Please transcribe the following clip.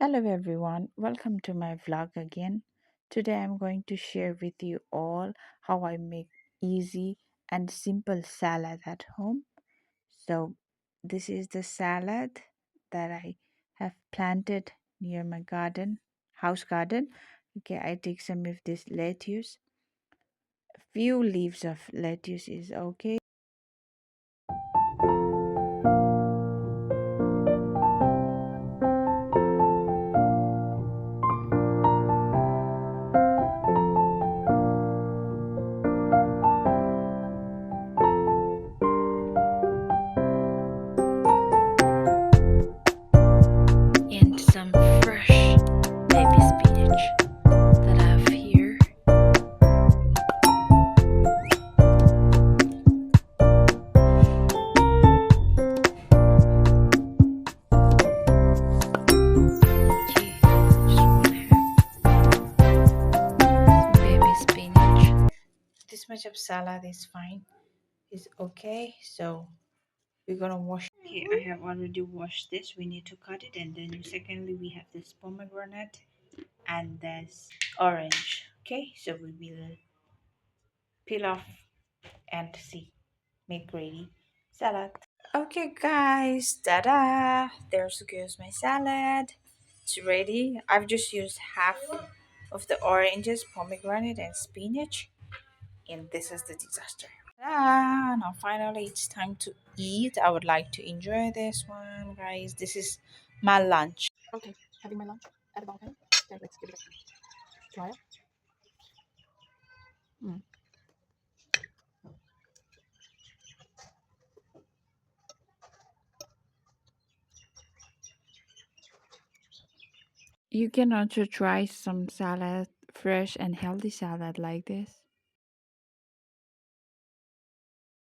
Hello everyone, welcome to my vlog again. Today I'm going to share with you all how I make easy and simple salad at home. So this is the salad that I have planted near my garden, house garden. Okay, I take some of this lettuce. Few leaves of lettuce is okay. And some fresh baby spinach that I have here. Okay, just wanna have baby spinach. This much of salad is fine, is okay. So we're gonna wash. Okay, I have already washed this. We need to cut it, and then secondly we have this pomegranate and this orange. Okay, so we will peel off and see, make ready salad. Okay guys, ta-da! There's goes my salad. It's ready. I've just used half of the oranges, pomegranate and spinach, and this is the disaster. Ah, now finally it's time to eat. I would like to enjoy this one, guys. This is my lunch. Okay, having my lunch at the balcony. Okay, let's give it a try. Mm. You can also try some salad, fresh and healthy salad like this.